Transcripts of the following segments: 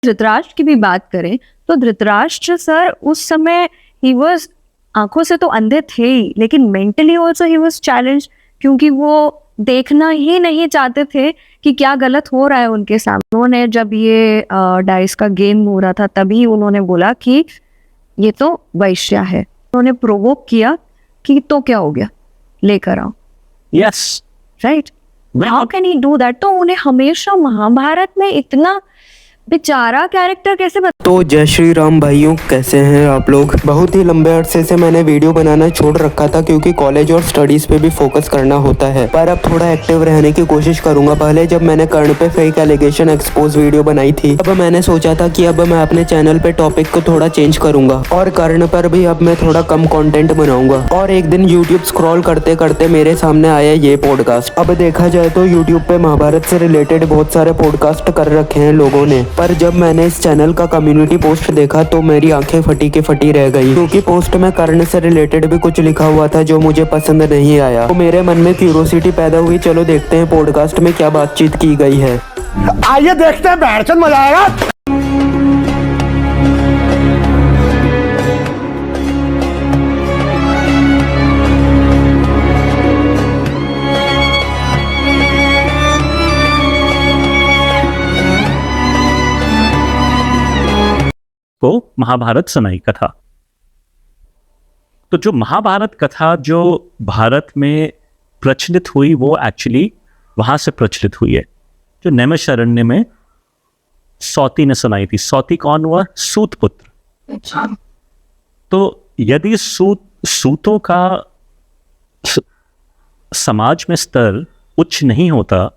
धृतराष्ट्र की भी बात करें तो धृतराष्ट्र सर उस समय ही वाज, आंखों से तो अंधे थे ही, लेकिन mentally also he was challenge, क्योंकि वो देखना ही नहीं चाहते थे कि क्या गलत हो रहा है उनके सामने। उन्होंने जब ये डाइस का गेम हो रहा था तभी उन्होंने बोला कि ये तो वैश्या है। उन्होंने प्रोवोक किया कि तो क्या हो गया, लेकर आओ। Yes, right, how can he do that? तो उन्हें हमेशा महाभारत में इतना बेचारा कैरेक्टर कैसे तो जय श्री राम भाइयों, कैसे हैं आप लोग। बहुत ही लंबे अरसे से मैंने वीडियो बनाना छोड़ रखा था क्योंकि कॉलेज और स्टडीज पे भी फोकस करना होता है, पर अब थोड़ा एक्टिव रहने की कोशिश करूंगा। पहले जब मैंने कर्ण पे फेक एलिगेशन एक्सपोज वीडियो बनाई थी, अब मैंने सोचा था कि अब मैं अपने चैनल पे टॉपिक को थोड़ा चेंज करूंगा और कर्ण पर भी अब मैं थोड़ा कम कॉन्टेंट बनाऊंगा। और एक दिन यूट्यूब स्क्रॉल करते करते मेरे सामने आया ये पॉडकास्ट। अब देखा जाए तो यूट्यूब पे महाभारत से रिलेटेड बहुत सारे पॉडकास्ट कर रखे हैं लोगों ने, पर जब मैंने इस चैनल का कम्युनिटी पोस्ट देखा तो मेरी आंखें फटी के फटी रह गई, क्योंकि पोस्ट में कर्ण से रिलेटेड भी कुछ लिखा हुआ था जो मुझे पसंद नहीं आया। तो मेरे मन में क्यूरोसिटी पैदा हुई, चलो देखते हैं पॉडकास्ट में क्या बातचीत की गई है। आइए देखते हैं, बैठ मजा आएगा। को महाभारत सुनाई कथा। तो जो महाभारत कथा जो भारत में प्रचलित हुई वो एक्चुअली वहां से प्रचलित हुई है, जो नैमिषारण्य में सौती ने सुनाई थी। सौती कौन हुआ? सूत पुत्र। तो यदि सूतों का समाज में स्तर उच्च नहीं होता,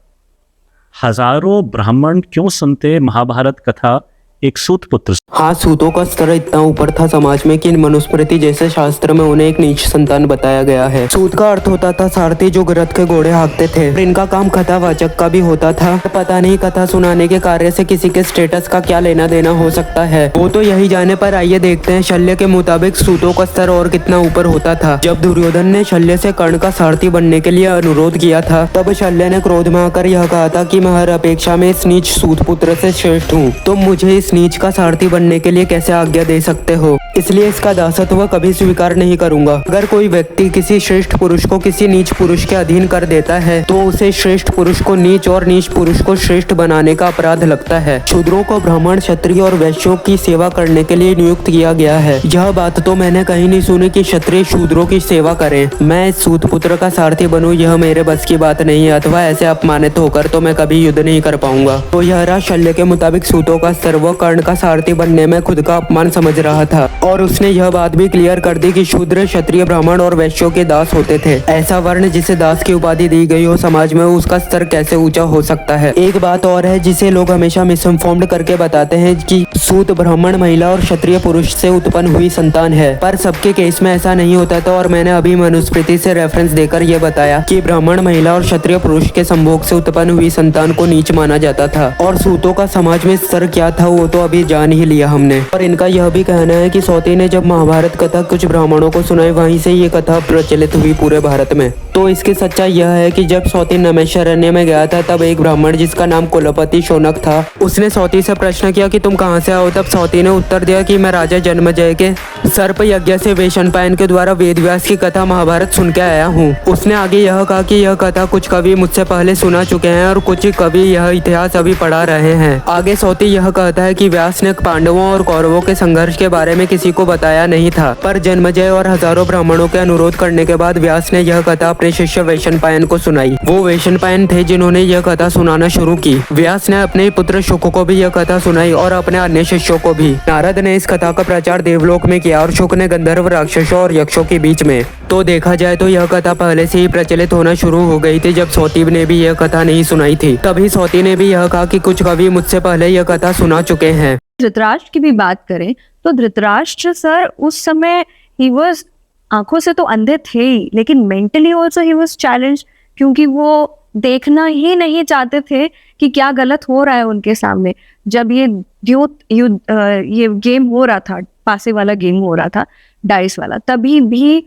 हजारों ब्राह्मण क्यों सुनते महाभारत कथा एक सूत पुत्र? हाँ, सूतों का स्तर इतना ऊपर था समाज में कि मनुस्मृति जैसे शास्त्र में उन्हें एक नीच संतान बताया गया है। सूत का अर्थ होता था सारथी जो रथ के घोड़े हाँकते थे। इनका काम कथावाचक का भी होता था। पता नहीं कथा सुनाने के कार्य से किसी के स्टेटस का क्या लेना देना हो सकता है, वो तो यही जाने। पर आइए देखते हैं शल्य के मुताबिक सूतों का स्तर और कितना ऊपर होता था। जब दुर्योधन ने शल्य से कर्ण का सारथी बनने के लिए अनुरोध किया था, तब शल्य ने क्रोध में आकर यह कहा था कि मैं हर अपेक्षा में इस नीच सूत पुत्र से श्रेष्ठ हूँ, तो मुझे इस नीच का सारथी बनने के लिए कैसे आज्ञा दे सकते हो, इसलिए इसका दासत्व कभी स्वीकार नहीं करूंगा। अगर कोई व्यक्ति किसी श्रेष्ठ पुरुष को किसी नीच पुरुष के अधीन कर देता है तो उसे श्रेष्ठ पुरुष को नीच और नीच पुरुष को श्रेष्ठ बनाने का अपराध लगता है। शूद्रों को ब्राह्मण, क्षत्रिय और वैश्यों की सेवा करने के लिए नियुक्त किया गया है। यह बात तो मैंने कहीं नहीं सुनी कि क्षत्रिय शूद्रों की सेवा करें। मैं इस सूत पुत्र का सारथी बनूं, यह मेरे बस की बात नहीं है, अथवा ऐसे अपमानित होकर तो मैं कभी युद्ध नहीं कर पाऊंगा। तो यह रहा शल्य के मुताबिक सूतों का स्तर। वो कर्ण का सारथी बनने में खुद का अपमान समझ रहा था और उसने यह बात भी क्लियर कर दी कि शूद्र, क्षत्रिय, ब्राह्मण और वैश्यों के दास होते थे। ऐसा वर्ण जिसे दास की उपाधि दी गई हो समाज में, उसका स्तर कैसे ऊंचा हो सकता है। एक बात और है जिसे लोग हमेशा मिसइन्फॉर्म्ड करके बताते हैं कि सूत ब्राह्मण, महिला और क्षत्रिय पुरुष से उत्पन्न हुई संतान है, पर सबके केस में ऐसा नहीं होता था। और मैंने अभी मनुस्मृति से रेफरेंस देकर यह बताया कि ब्राह्मण, महिला और क्षत्रिय पुरुष के संभोग से उत्पन्न हुई संतान को नीच माना जाता था। और सूतों का समाज में स्तर क्या था वो तो अभी जान ही लिया हमने। और इनका यह भी कहना है कि सौती ने जब महाभारत कथा कुछ ब्राह्मणों को सुनाई, वहीं से ये कथा प्रचलित हुई पूरे भारत में। तो इसकी सच्चाई यह है कि जब सौती नैमिषारण्य में गया था, तब एक ब्राह्मण जिसका नाम कुलपति शौनक था, उसने सौती से प्रश्न किया कि तुम कहाँ से आओ। तब सौती ने उत्तर दिया कि मैं राजा जन्मेजय के सर्प यज्ञ से वैशंपायन के द्वारा वेदव्यास की कथा महाभारत सुन के आया हूँ। उसने आगे यह कहा कि यह कथा कुछ कवि मुझसे पहले सुना चुके हैं और कुछ कवि यह इतिहास अभी पढ़ा रहे हैं। आगे सौती यह कहता है कि व्यास ने पांडवों और कौरवों के संघर्ष के बारे में किसी को बताया नहीं था, पर जन्मेजय और हजारों ब्राह्मणों के अनुरोध करने के बाद व्यास ने यह कथा अपने शिष्य वैशंपायन को सुनाई। वो वैशंपायन थे जिन्होंने यह कथा सुनाना शुरू की। व्यास ने अपने पुत्र शुक को भी यह कथा सुनाई और अपने अन्य शिष्यों को भी। नारद ने इस कथा का प्रचार देवलोक में किया और शुक ने गंधर्व, राक्षसों और यक्षों के बीच में। तो देखा जाए तो यह कथा पहले से ही प्रचलित होना शुरू हो गई थी जब सौती ने भी यह कथा नहीं सुनाई थी। तभी सौती ने भी यह कहा कि कुछ कवि मुझसे पहले यह कथा सुना चुके हैं। धृतराष्ट्र की भी बात करें तो धृतराष्ट्र सर उस समय ही वाज, आंखों से तो अंधे थे ही, लेकिन mentally also he was challenge, क्योंकि वो देखना ही नहीं चाहते थे कि क्या गलत हो रहा है उनके सामने। जब ये ये गेम हो रहा था, पासे वाला गेम हो रहा था, डाइस वाला, तभी भी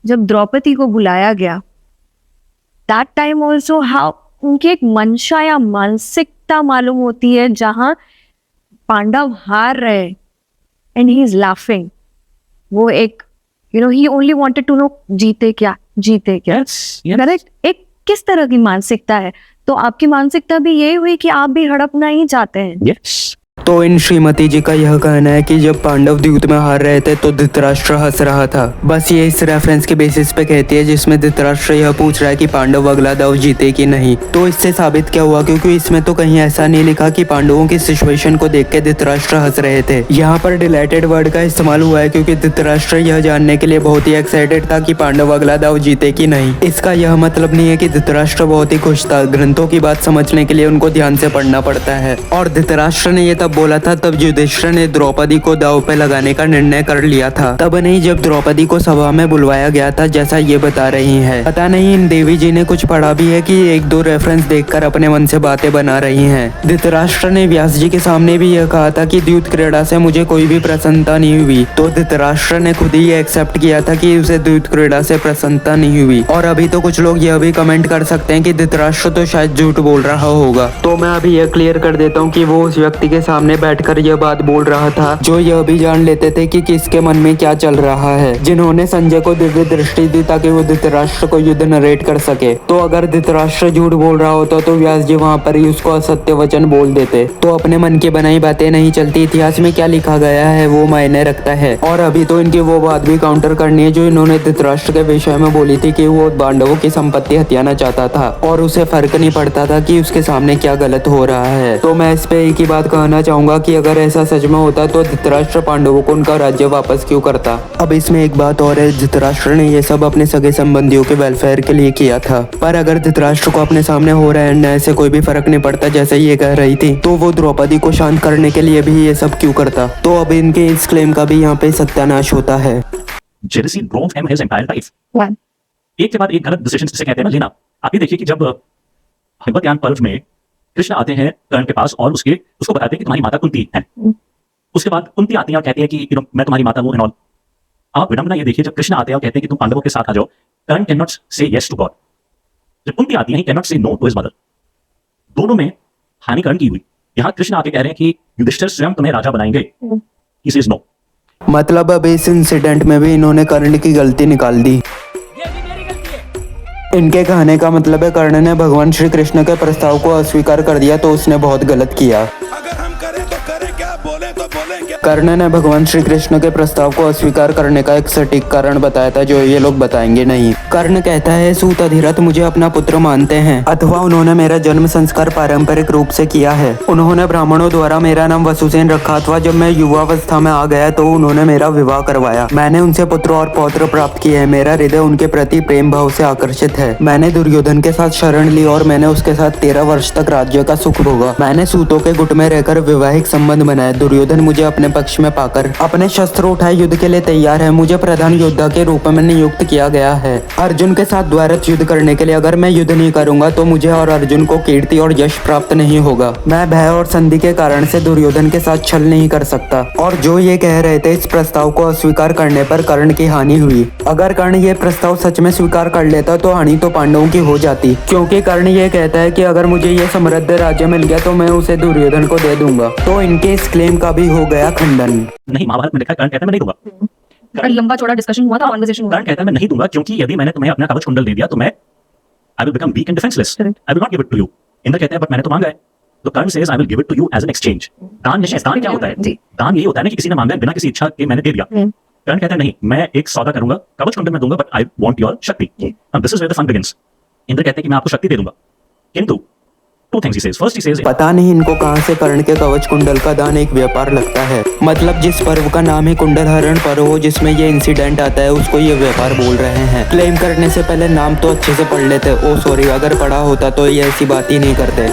जब द्रौपदी को बुलाया गया, दैट टाइम ऑल्सो हाउ उनकी एक मंशा या मानसिकता मालूम होती है, जहां पांडव हार रहे एंड ही इज लाफिंग, वो एक ही ओनली वांटेड टू नो जीते क्या Yes, yes. करेक्ट। एक किस तरह की मानसिकता है, तो आपकी मानसिकता भी यही हुई कि आप भी हड़पना ही चाहते हैं। Yes. तो इन श्रीमती जी का यह कहना है कि जब पांडव द्यूत में हार रहे थे तो धृतराष्ट्र हंस रहा था। बस ये इस रेफरेंस के बेसिस पे कहती है जिसमें धृतराष्ट्र यह पूछ रहा है कि पांडव अगला दाव जीते कि नहीं। तो इससे साबित क्या हुआ, क्योंकि इसमें तो कहीं ऐसा नहीं लिखा कि पांडवों की सिचुएशन को देख के धृतराष्ट्र हंस रहे थे। यहाँ पर डिलाइटेड वर्ड का इस्तेमाल हुआ है क्योंकि धृतराष्ट्र यह जानने के लिए बहुत ही एक्साइटेड था कि पांडव अगला दाव जीते कि नहीं। इसका यह मतलब नहीं है कि धृतराष्ट्र बहुत ही खुश था। ग्रंथों की बात समझने के लिए उनको ध्यान से पढ़ना पड़ता है। और धृतराष्ट्र ने यह तब बोला था तब युधिष्ठिर ने द्रौपदी को दांव पे लगाने का निर्णय कर लिया था, तब नहीं जब द्रौपदी को सभा में बुलवाया गया था, जैसा ये बता रही हैं। पता नहीं इन देवी जी ने कुछ पढ़ा भी है कि एक दो रेफरेंस देखकर अपने मन से बातें बना रही हैं। धृतराष्ट्र ने व्यास जी के सामने भी यह कहा था कि द्यूत क्रीड़ा से मुझे कोई भी प्रसन्नता नहीं हुई, तो धृतराष्ट्र ने खुद ही एक्सेप्ट किया था कि उसे द्यूत क्रीड़ा से प्रसन्नता नहीं हुई। और अभी तो कुछ लोग यह भी कमेंट कर सकते हैं कि धृतराष्ट्र तो शायद झूठ बोल रहा होगा, तो मैं अभी यह क्लियर कर देता हूँ कि वो उस व्यक्ति के सामने बैठकर यह बात बोल रहा था जो यह भी जान लेते थे कि किसके मन में क्या चल रहा है, जिन्होंने संजय को दिव्य दृष्टि दी ताकि वो धृतराष्ट्र को युद्ध नरेट कर सके। तो अगर धृतराष्ट्र झूठ बोल रहा होता तो व्यास जी वहाँ पर ही उसको असत्य वचन बोल देते। तो अपने मन की बनाई बातें नहीं चलती, इतिहास में क्या लिखा गया है वो मायने रखता है। और अभी तो इनकी वो बात भी काउंटर करनी है जो इन्होंने धृतराष्ट्र के विषय में बोली थी कि वो पांडवों की संपत्ति हथियाना चाहता था और उसे फर्क नहीं पड़ता था कि उसके सामने क्या गलत हो रहा है। तो मैं इस पे एक ही बात कहना चाहूंगा कि अगर ऐसा सच में होता तो धृतराष्ट्र पांडवों को उनका राज्य वापस क्यों करता। अब इसमें एक बात और है, धृतराष्ट्र ने ये सब अपने सगे संबंधियों के वेलफेयर के लिए किया था, पर अगर धृतराष्ट्र को अपने सामने हो रहा है ऐसे कोई भी फर्क नहीं पड़ता जैसे ये कह रही थी, तो वो द्रौपदी को शांत करने के लिए भी ये सब क्यों करता। तो अब इनके इस क्लेम का भी यहाँ पे सत्यानाश होता है। Jealousy drove him his entire life. One. एक के बाद एक गलत डिसीजन जिसे कहते हैं ना लेना। आप ये देखिए कि जब हिमवतयान पर्व में कृष्ण आते हैं कर्ण के पास और उसको बताते हैं कि तुम्हारी माता कुंती है। उसके बाद कुंती आती है और कहती है कि मैं तुम्हारी माता हूं एंड ऑल। आप विडंबना ये देखिए, जब कृष्ण आते हैं और कहते हैं कि तुम पांडवों के साथ आ जाओ, कर्ण कैन नॉट से यस टू गॉड। जब कुंती आती है ही कैन नॉट से नो टू हिज मदर। दोनों में हानि कर्ण की हुई। यहाँ कृष्ण आके कह रहे हैं कि युधिष्ठिर स्वयं तुम्हें राजा बनाएंगे, ही सेज नो। मतलब अब इस इंसिडेंट में भी इन्होंने कर्ण की गलती निकाल दी। इनके कहने का मतलब है कर्ण ने भगवान श्री कृष्ण के प्रस्ताव को अस्वीकार कर दिया तो उसने बहुत गलत किया। कर्ण ने भगवान श्री कृष्ण के प्रस्ताव को अस्वीकार करने का एक सटीक कारण बताया था जो ये लोग बताएंगे नहीं। कर्ण कहता है सूत अधिरथ मुझे अपना पुत्र मानते हैं, अथवा उन्होंने मेरा जन्म संस्कार पारंपरिक रूप से किया है। उन्होंने ब्राह्मणों द्वारा मेरा नाम वसुसेन रखा, अथवा जब मैं युवावस्था में आ गया तो उन्होंने मेरा विवाह करवाया। मैंने उनसे पुत्र और पौत्र प्राप्त किए हैं। मेरा हृदय उनके प्रति प्रेम भाव से आकर्षित है। मैंने दुर्योधन के साथ शरण ली और मैंने उसके साथ 13 वर्ष तक राज्य का सुख भोगा। मैंने सूतों के गुट में रहकर वैवाहिक संबंध बनाए। दुर्योधन मुझे अपने पक्ष में पाकर अपने शस्त्र उठाए युद्ध के लिए तैयार है। मुझे प्रधान योद्धा के रूप में नियुक्त किया गया है अर्जुन के साथ द्वारथ युद्ध करने के लिए। अगर मैं युद्ध नहीं करूंगा तो मुझे और अर्जुन को कीर्ति और यश प्राप्त नहीं होगा। मैं भय और संधि के कारण से दुर्योधन के साथ छल नहीं कर सकता। और जो ये कह रहे थे इस प्रस्ताव को अस्वीकार करने पर कर्ण की हानि हुई। अगर कर्ण ये प्रस्ताव सच में स्वीकार कर लेता तो हानि तो पांडवों की हो जाती, क्योंकि कर्ण ये कहता है कि अगर मुझे ये समृद्ध राज्य मिल गया तो मैं उसे दुर्योधन को दे दूंगा। तो इनके इस क्लेम का भी हो गया खंडन। नहीं, महाभारत में लिखा है कर्ण कहता है मैं नहीं दूंगा। लंबा चौड़ा डिस्कशन हुआ था, कॉन्वर्सेशन हुआ। कर्ण कहता है मैं नहीं दूंगा क्योंकि यदि मैंने तुम्हें अपना कवच कुंडल दे दिया तो मैं I will become weak and defenceless, I will not give it to you. Indra कहता है बट मैंने तो मांगा है, तो Karna says I will give it to you as an exchange. दान क्या होता है? दान यही होता है ना कि किसी ने मांगा बिना किसी इच्छा के मैंने दे दिया। कर्ण कहता है नहीं, मैं एक सौदा करूंगा, कवच कुंडल मैं दूंगा but I want your shakti. Now this is where the fun begins. Indra कहते हैं कि मैं आपको शक्ति दे दूंगा, किंतु two things he says. First he says, पता नहीं इनको कहां से कर्ण के कवच कुंडल का दान एक व्यापार लगता है। मतलब जिस पर्व का नाम ही कुंडल हरण पर्व हो जिसमें ये इंसिडेंट आता है उसको ये व्यापार बोल रहे हैं। क्लेम करने से पहले नाम तो अच्छे से पढ़ लेते। ओ सॉरी, अगर पढ़ा होता तो ये ऐसी बात ही नहीं करते।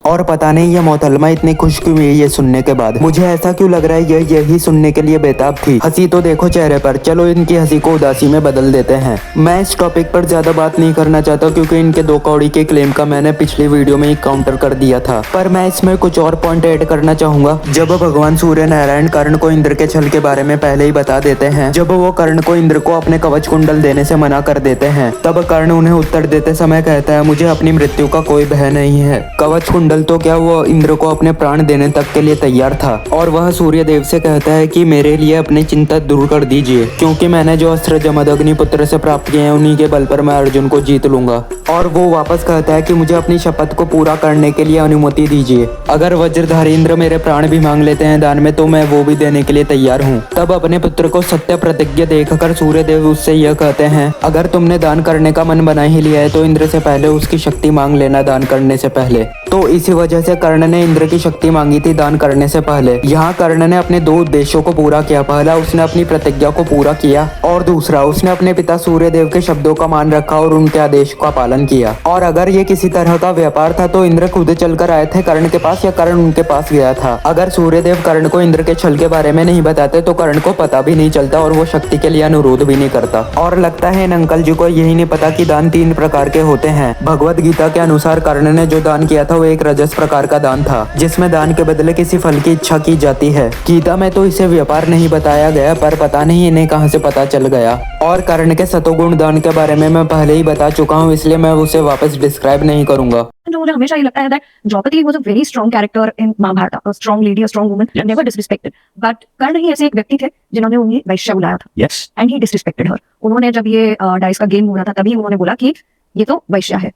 और पता नहीं ये मोहतरमा इतनी खुश क्यों हुई ये सुनने के बाद। मुझे ऐसा क्यों लग रहा है ये यही सुनने के लिए बेताब थी। हंसी तो देखो चेहरे पर, चलो इनकी हंसी को उदासी में बदल देते हैं। मैं इस टॉपिक पर ज्यादा बात नहीं करना चाहता क्योंकि इनके 2 कौड़ी के क्लेम का मैंने पिछली वीडियो में ही काउंटर कर दिया था, पर मैं इसमें कुछ और पॉइंट ऐड करना चाहूंगा। जब भगवान सूर्य नारायण कर्ण को इंद्र के छल के बारे में पहले ही बता देते हैं, जब वो कर्ण को इंद्र को अपने कवच कुंडल देने से मना कर देते हैं, तब कर्ण उन्हें उत्तर देते समय कहता है मुझे अपनी मृत्यु का कोई भय नहीं है। कवच कुंडल तो क्या, वो इंद्र को अपने प्राण देने तक के लिए तैयार था। और वह सूर्य देव से कहता है कि मेरे लिए अपनी चिंता दूर कर दीजिए, क्योंकि मैंने जो अस्त्र जमद अग्निपुत्र से प्राप्त किए हैं उन्हीं के बल पर मैं अर्जुन को जीत लूंगा। और वो वापस कहता है कि मुझे अपनी शपथ को पूरा करने के लिए अनुमति दीजिए। अगर वज्रधारी इंद्र मेरे प्राण भी मांग लेते हैं दान में तो मैं वो भी देने के लिए तैयार हूँ। तब अपने पुत्र को सत्य प्रतिज्ञा देखकर सूर्य देव उससे यह कहते हैं अगर तुमने दान करने का मन बना ही लिया है तो इंद्र से पहले उसकी शक्ति मांग लेना दान करने से पहले। तो इसी वजह से कर्ण ने इंद्र की शक्ति मांगी थी दान करने से पहले। यहाँ कर्ण ने अपने 2 उद्देश्यों को पूरा किया। पहला, उसने अपनी प्रतिज्ञा को पूरा किया, और दूसरा, उसने अपने पिता सूर्य देव के शब्दों का मान रखा और उनके आदेश का पालन किया। और अगर ये किसी तरह का व्यापार था तो इंद्र खुद चलकर आए थे कर्ण के पास या कर्ण उनके पास गया था। अगर सूर्य देव कर्ण को इंद्र के छल के बारे में नहीं बताते तो कर्ण को पता भी नहीं चलता और वो शक्ति के लिए अनुरोध भी नहीं करता। और लगता है इन अंकल जी को यही नहीं पता कि दान 3 प्रकार के होते हैं। भगवत गीता के अनुसार कर्ण ने जो दान किया था वो एक रजस प्रकार का दान था, जिसमें दान के बदले किसी फल की इच्छा की जाती है। गीता में तो इसे व्यापार नहीं बताया गया, पर पता नहीं इन्हें कहां से पता चल गया। और कर्ण के सतोगुण दान के बारे में मैं पहले ही बता चुका हूं, इसलिए मैं उसे वापस डिस्क्राइब नहीं करूंगा। जो मुझे हमेशा ये लगता है that Draupadi was a very strong character in Mahabharat, a strong lady, a strong woman, Yes. never disrespected. But कर्ण ही ऐसे एक व्यक्ति थे जिन्होंने उन्हें वैश्य बुलाया था, Yes. and he disrespected her. उन्होंने जब ये डाइस का गेम हो रहा था तभी उन्होंने बोला कि ये तो वैश्य है,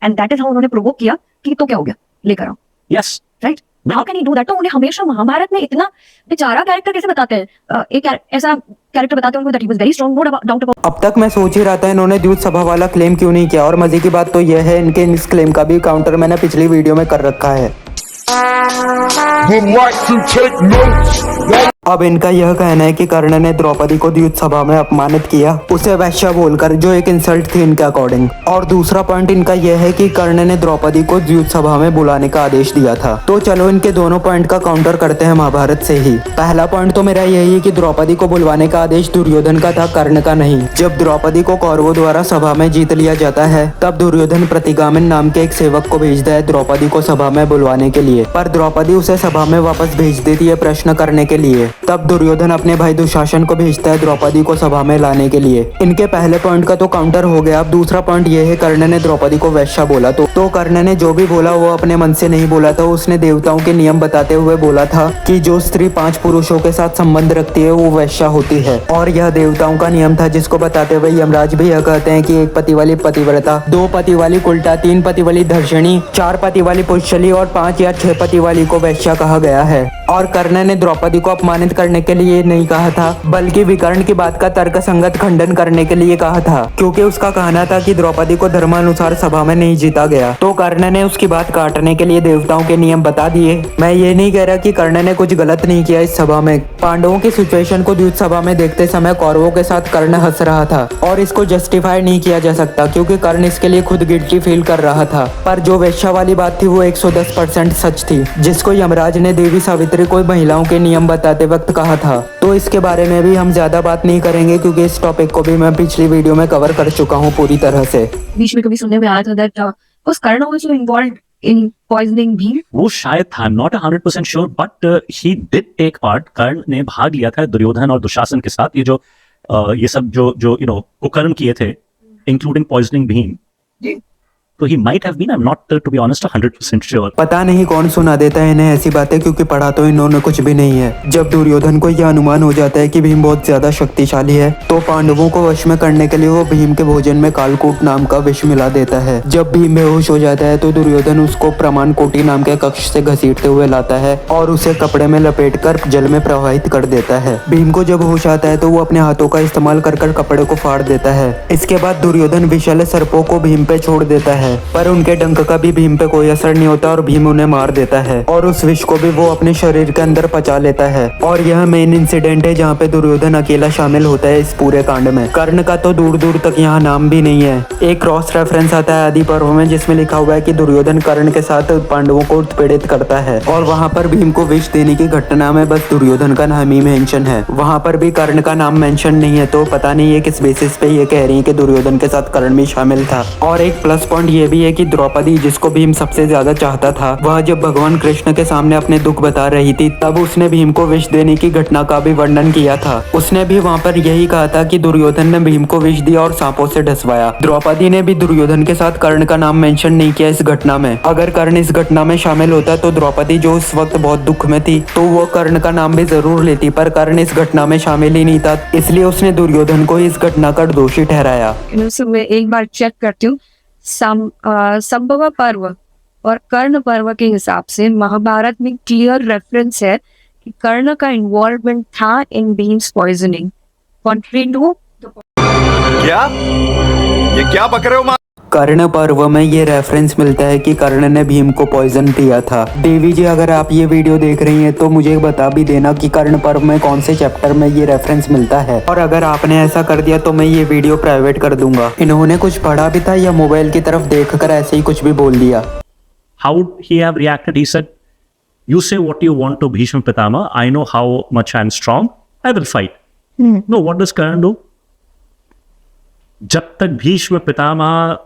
and that is how उन्होंने प्रोवोक किया कि तो क्या हो गया, लेकर आओ, Yes. Right? How can you do that? तो उन्हें हमेशा महाभारत में इतना बेचारा कैरेक्टर कैसे बताते हैं, एक ऐसा कैरेक्टर बताते हैं उनको that he was very strong, no doubt about. अब तक मैं सोच ही रहा था इन्होंने द्यूत सभा वाला क्लेम क्यों नहीं किया, और मजे की बात तो यह है इनके इस क्लेम का भी काउंटर मैंने पिछली वीडियो में कर रखा है। Would like to take notes. अब इनका यह कहना है कि कर्ण ने द्रौपदी को द्यूत सभा में अपमानित किया, उसे वैश्य बोलकर, जो एक इंसल्ट थी इनके अकॉर्डिंग। और दूसरा पॉइंट इनका यह है कि कर्ण ने द्रौपदी को द्यूत सभा में बुलाने का आदेश दिया था। तो चलो इनके दोनों पॉइंट का काउंटर करते हैं महाभारत से ही। पहला पॉइंट तो मेरा यही है कि द्रौपदी को बुलवाने का आदेश दुर्योधन का था, कर्ण का नहीं। जब द्रौपदी को कौरवों द्वारा सभा में जीत लिया जाता है तब दुर्योधन प्रतिगामिन नाम के एक सेवक को भेजता है द्रौपदी को सभा में बुलवाने के लिए, पर द्रौपदी उसे सभा में वापस भेज देती है प्रश्न करने के लिए। तब दुर्योधन अपने भाई दुशासन को भेजता है द्रौपदी को सभा में लाने के लिए। इनके पहले पॉइंट का तो काउंटर हो गया। अब दूसरा पॉइंट ये है कर्ण ने द्रौपदी को वैश्या बोला, तो कर्ण ने जो भी बोला वो अपने मन से नहीं बोला था, उसने देवताओं के नियम बताते हुए बोला था कि जो स्त्री 5 पुरुषों के साथ संबंध रखती है वो वैश्या होती है। और यह देवताओं का नियम था, जिसको बताते हुए यमराज भी यह कहते हैं कि 1 पति वाली पतिव्रता, 2 पति वाली कुल्टा, 3 पति वाली धर्षणी, 4 पति वाली पुष्यली और 5 या 6 पति वाली को वैश्या कहा गया है। और कर्ण ने द्रौपदी को अपमानित करने के लिए नहीं कहा था, बल्कि विकर्ण की बात का तर्क संगत खंडन करने के लिए कहा था, क्योंकि उसका कहना था कि द्रौपदी को धर्मानुसार सभा में नहीं जीता गया। तो कर्ण ने उसकी बात काटने के लिए देवताओं के नियम बता दिए। मैं ये नहीं कह रहा कि कर्ण ने कुछ गलत नहीं किया इस सभा में। पांडवों की सिचुएशन को द्यूत सभा में देखते समय कौरवों के साथ कर्ण हंस रहा था, और इसको जस्टिफाई नहीं किया जा सकता क्योंकि कर्ण इसके लिए खुद गिल्टी फील कर रहा था। पर जो वैश्या वाली बात थी वो 110% सच थी, जिसको यमराज ने देवी सावित्री को महिलाओं के नियम बताते वक्त कहा था। तो इसके बारे में भी हम ज्यादा बात नहीं करेंगे क्योंकि इस टॉपिक को भी मैं पिछली वीडियो में कवर कर चुका हूँ पूरी तरह से। बीच में कभी सुनने में आया था that was Karna also involved in poisoning Bhim? वो शायद था, not 100% sure, but he did take part. Karna ने भाग लिया था दुर्योधन और दुशासन के साथ। ये जो ये सब जो कुकर्म किए थे, इंक्लूडिंग पॉइजनिंग भीम, तो he might have been, I am not to be honest 100% sure. पता नहीं कौन सुना देता है इन्हें ऐसी बातें, क्योंकि पढ़ा तो इन्होंने कुछ भी नहीं है। जब दुर्योधन को यह अनुमान हो जाता है कि भीम बहुत ज्यादा शक्तिशाली है, तो पांडवों को वश में करने के लिए वो भीम के भोजन में कालकूट नाम का विष मिला देता है। जब भीम बेहोश हो जाता है तो दुर्योधन उसको प्रमाण कोटि नाम के कक्ष से घसीटते हुए लाता है और उसे कपड़े में लपेटकर जल में प्रवाहित कर देता है। भीम को जब होश आता है तो वो अपने हाथों का इस्तेमाल कर कपड़े को फाड़ देता है। इसके बाद दुर्योधन विषैले सर्पों को भीम पे छोड़ देता है है, पर उनके डंक का भी भीम पे कोई असर नहीं होता और भीम उन्हें मार देता है और उस विष को भी वो अपने शरीर के अंदर पचा लेता है। और यह मेन इंसिडेंट है जहाँ पे दुर्योधन अकेला शामिल होता है इस पूरे कांड में। कर्ण का तो दूर दूर तक यहाँ नाम भी नहीं है। एक क्रॉस रेफरेंस आता है आदि पर्व में जिसमें लिखा हुआ है कि दुर्योधन कर्ण के साथ पांडवों को उत्पीड़ित करता है और वहाँ पर भीम को विष देने की घटना में बस दुर्योधन का नाम ही मेंशन है, वहाँ पर भी कर्ण का नाम मेंशन नहीं है। तो पता नहीं है किस बेसिस पे ये कह रही है कि दुर्योधन के साथ कर्ण भी शामिल था। और एक प्लस पॉइंट ये भी है कि द्रौपदी जिसको भीम सबसे ज्यादा चाहता था, वह जब भगवान कृष्ण के सामने अपने दुख बता रही थी तब उसने भीम को विष देने की घटना का भी वर्णन किया था। उसने भी वहाँ पर यही कहा था कि दुर्योधन ने भीम को विष दिया और सांपों से ढसवाया। द्रौपदी ने भी दुर्योधन के साथ कर्ण का नाम मेंशन नहीं किया इस घटना में। अगर कर्ण इस घटना में शामिल होता तो द्रौपदी जो उस वक्त बहुत दुख में थी तो वो कर्ण का नाम भी जरूर लेती, पर कर्ण इस घटना में शामिल ही नहीं था, इसलिए उसने दुर्योधन को इस घटना का दोषी ठहराया। मैं एक बार चेक करती हूँ संभव पर्व और कर्ण पर्व के हिसाब से महाभारत में क्लियर रेफरेंस है कि कर्ण का इन्वॉल्वमेंट था इन भीम्स पॉइजनिंग। कॉन्ट्री टू क्या ये क्या बक रहे हो? कर्ण पर्व में ये रेफरेंस मिलता है कि कर्ण ने भीम को पॉइजन दिया था। देवी जी अगर आप ये वीडियो देख रही हैं तो मुझे बता भी देना कि कर्ण पर्व में कौन से चैप्टर में ये रेफरेंस मिलता है, और अगर आपने ऐसा कर दिया तो मैं ये वीडियो प्राइवेट कर दूंगा। इन्होंने कुछ पढ़ा भी था या मोबाइल की तरफ देखकर ऐसे ही कुछ भी बोल दिया? How would he have reacted? He said, "You say what you want to Bhishma Pitama. I know how much I'm strong. I will fight." No, what does Karan do? जब तक भीष्म पितामह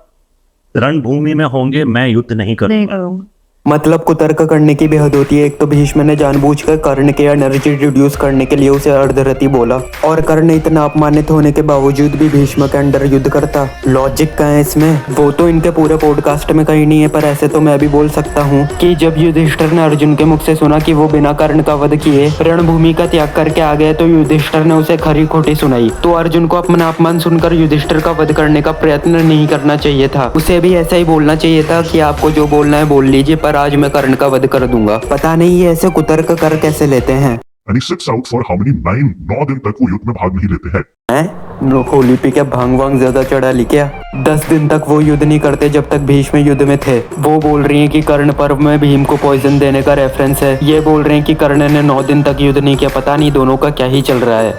रणभूमि में होंगे मैं युद्ध नहीं करूंगा। मतलब कुतर्क करने की भी हद होती है। एक तो भीष्म ने जानबूझकर कर्ण के एनर्जी रिड्यूस करने के लिए उसे अर्धरथी बोला, और कर्ण इतना अपमानित होने के बावजूद भी भीष्म के अंडर युद्ध करता। लॉजिक कहाँ है इसमें? वो तो इनके पूरे पॉडकास्ट में कहीं नहीं है, पर ऐसे तो मैं भी बोल सकता हूँ कि जब युधिष्ठिर ने अर्जुन के मुख से सुना कि वो बिना कर्ण का वध किए रणभूमि का त्याग करके आ गए तो युधिष्ठिर ने उसे खरी खोटी सुनाई। तो अर्जुन को अपना अपमान सुनकर युधिष्ठिर का वध करने का प्रयत्न नहीं करना चाहिए था, उसे भी ऐसा ही बोलना चाहिए था कि आपको जो बोलना है बोल लीजिए, पर आज मैं कर्ण का वध कर दूंगा। पता नहीं ये ऐसे कुतर्क कर कैसे लेते हैं। And he sits out for how many 9 दिन तक वो युद्ध में भाग नहीं लेते हैं। होली पी के भांग वांग ज्यादा चढ़ा ली क्या? 10 दिन तक वो युद्ध नहीं करते जब तक भीष्म युद्ध में थे। वो बोल रही हैं कि कर्ण पर्व में भीम को पॉइजन देने का रेफरेंस है, ये बोल रहे हैं कि कर्ण ने 9 दिन तक युद्ध नहीं किया। पता नहीं दोनों का क्या ही चल रहा है।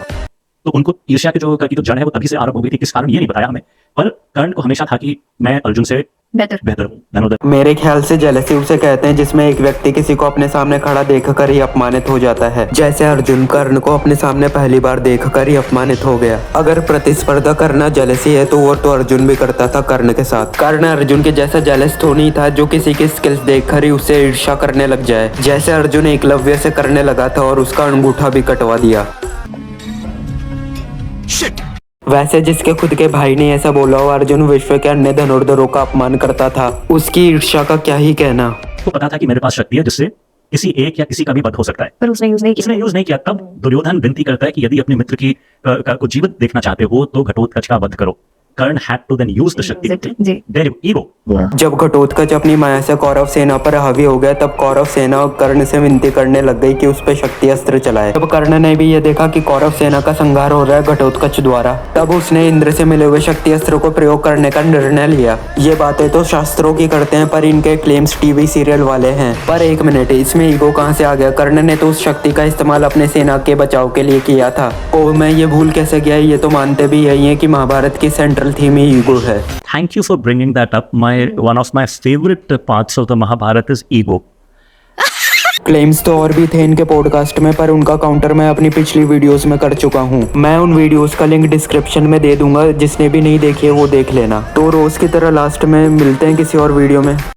तो उनको ईर्ष्या की जो जड़ है वो तभी से आरंभ हो गई थी। किस कारण ये नहीं बताया हमें, पर कर्ण को हमेशा था कि मैं अर्जुन से बेहतर हूँ। मेरे ख्याल से जेलसी उसे कहते हैं जिसमें एक व्यक्ति किसी को अपने सामने खड़ा देखकर ही अपमानित हो जाता है। जैसे अर्जुन कर्ण को अपने सामने पहली बार देखकर ही अपमानित हो गया। अगर प्रतिस्पर्धा करना जेलसी है तो वो तो अर्जुन भी करता था कर्ण के साथ। कर्ण अर्जुन के जैसा जेलस तो नहीं था जो किसी की स्किल्स देखकर ही उससे ईर्ष्या करने लग जाए, जैसे अर्जुन एकलव्य से करने लगा था और उसका अंगूठा भी कटवा दिया। वैसे जिसके खुद के भाई ने ऐसा बोला हो अर्जुन विश्व के अन्य धनुर्धरों का अपमान करता था, उसकी ईर्ष्या का क्या ही कहना। तो पता था कि मेरे पास शक्ति है जिससे किसी एक या किसी का भी वध हो सकता है, पर उसने यूज नहीं किया। तब दुर्योधन विनती करता है कि यदि अपने मित्र की को जीवित देखना चाहते हो तो घटोत्कच का वध करो। कर्ण had to then use the शक्ति, their ego। जब घटोत्कच अपनी माया से कौरव सेना पर हावी हो गया तब कौरव सेना कर्ण से विनती करने लग गई कि उस पर शक्ति अस्त्र चलाए। जब कर्ण ने भी ये देखा कि कौरव सेना का संहार हो रहा है घटोत्कच द्वारा, तब उसने इंद्र से मिले हुए शक्ति अस्त्र को प्रयोग करने का निर्णय लिया। ये बातें तो शास्त्रों की करते हैं पर इनके क्लेम्स टीवी सीरियल वाले हैं। पर एक मिनट, इसमें ईगो कहाँ से आ गया? कर्ण ने तो उस शक्ति का इस्तेमाल अपने सेना के बचाव के लिए किया था। ओ मैं ये भूल कैसे गया? ये तो मानते भी यही है कि महाभारत की सेंट्रल थीम ही ईगो है। Thank you for bringing that up. One of my favorite parts of the Mahabharata is ego. Claims तो और भी थे इनके पॉडकास्ट में, पर उनका काउंटर मैं अपनी पिछली वीडियोस में कर चुका हूँ। मैं उन वीडियोस का लिंक डिस्क्रिप्शन में दे दूंगा, जिसने भी नहीं देखी है वो देख लेना। तो रोज की तरह लास्ट में मिलते हैं किसी और वीडियो में।